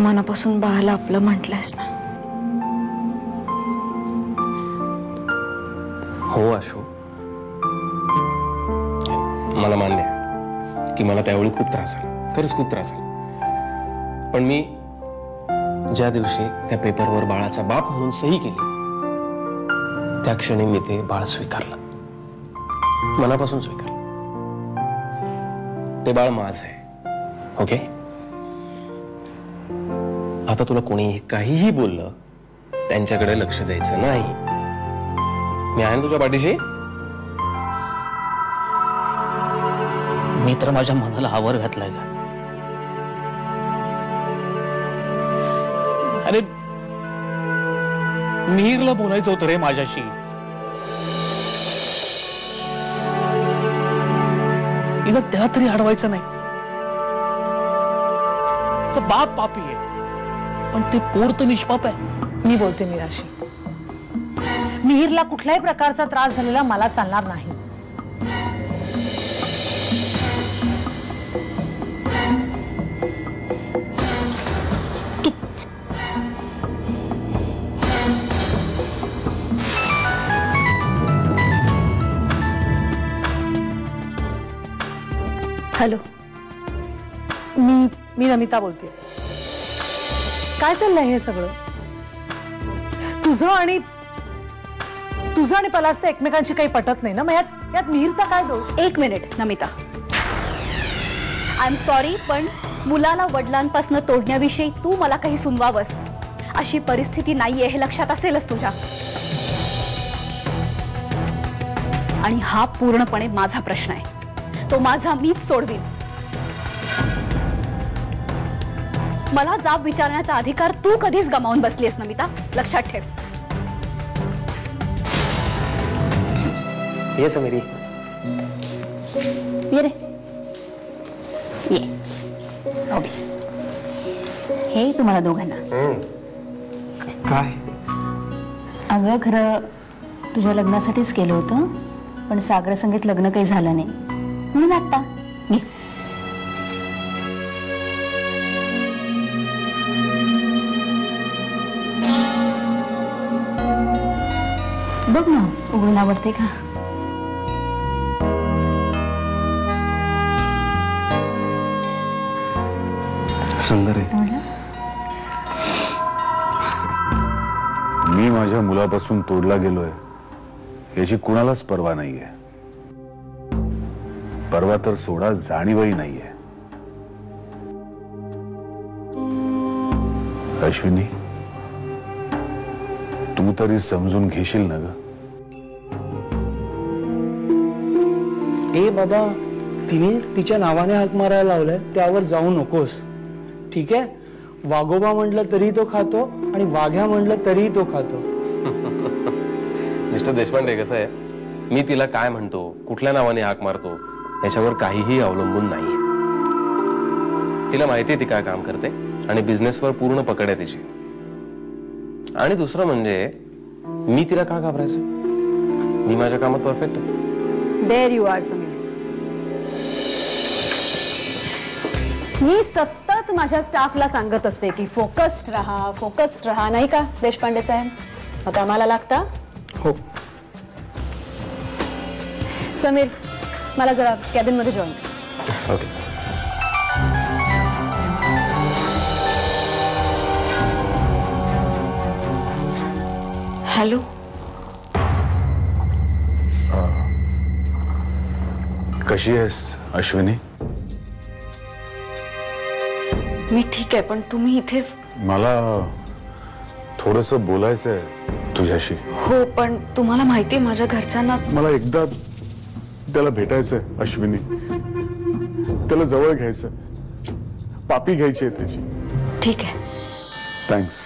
मनापासून बाळाला आपलं म्हटलंयस ना? हो आशू, मला मान्य आहे की मला त्यावेळी खूप त्रास झाला, खरंच खूप त्रास झाला. पण मी ज्या दिवशी त्या पेपरवर बाळाचा बाप म्हणून सही केली त्या क्षणी मी ते बाळ स्वीकारलं, मनापासून स्वीकारलं. ते बाळ माझं आहे. ओके, आता तुला कोणीही काहीही बोललं त्यांच्याकडे लक्ष द्यायचं नाही. मी आहे ना तुझ्या पाठीशी. मी तर माझ्या मनाला आवर घातलाय का? अरे मिहिरला बोलायचं होतं रे माझ्याशी. हिला त्याला तरी अडवायचं नाही. बाप पापी आहे पण ते पोर तर निष्पाप आहे. मी बोलते मीराशी, मिहिरला कुठल्याही प्रकारचा त्रास झालेला मला चालणार नाही. हॅलो, मी नमिता बोलते. काय चाललंय हे सगळं? तुझं आणि पलासचं एकमेकांशी काही पटत नाही ना? मग यात मिहिरचा काय दोष? एक minute Namita, I am sorry, पण मुलाला वडिलांपासून तोडण्याविषयी तू मला काही सुनवावस अशी परिस्थिती नाहीये हे लक्षात असेलच तुझ्या. आणि हा पूर्णपणे माझा प्रश्न आहे, तो माझा मीच सोडवीन. मला जाब विचारण्याचा अधिकार तू कधीच गमावून बसलीस नमिता, लक्षात ठेव. ये समीरी, ये रे ये. ओबी, हे तुम्हाला दोघांना. काय? अगं खरं तुझ्या लग्नासाठीच केलं होतं, पण सागर संगीत लग्न काही झालं नाही म्हणून आता घे. बघ ना उघडून आवडते का? सुंदर आहे. मी माझ्या मुलापासून तोडला गेलोय याची कुणालाच पर्वा नाहीये. पर्वा तर सोडा, जाणीवही नाहीये. अश्विनी, तू तरी समजून घेशील ना ग? ए बाबा, तिने तिच्या नावाने हाक मारायला लावलाय, त्यावर जाऊ नकोस. ठीक आहे, वाघोबा म्हटलं तरी तो खातो आणि वाघ्या म्हटलं तरी तो खातो. मिस्टर देशपांडे, कसं आहे, मी तिला काय म्हणतो, कुठल्या नावाने हाक मारतो याच्यावर काहीही अवलंबून नाहीये. तिला माहिती आहे ती काय काम करते आणि बिझनेसवर पूर्ण पकड आहे तिची. आणि दुसरं म्हणजे मी तिला का घाबरायचं? मी माझ्या कामात परफेक्ट आहे. There you are Sameer. मी सतत माझ्या स्टाफला सांगत असते की फोकस्ड रहा, नाही का देशपांडे साहेब? आता आम्हाला लागता. हो. समीर, मला जरा कॅबिन मध्ये जॉईन. ओके. हॅलो, कशी आहेस अश्विनी? मी ठीक आहे, पण तुम्ही इथे? मला थोडंसं बोलायचंय तुझ्याशी. हो, पण तुम्हाला माहितीये माझ्या घरच्यांना. मला एकदा त्याला भेटायचंय अश्विनी. त्याला जवळ घ्यायचंय, पापी घ्यायची आहे त्याची. ठीक आहे. थँक्स.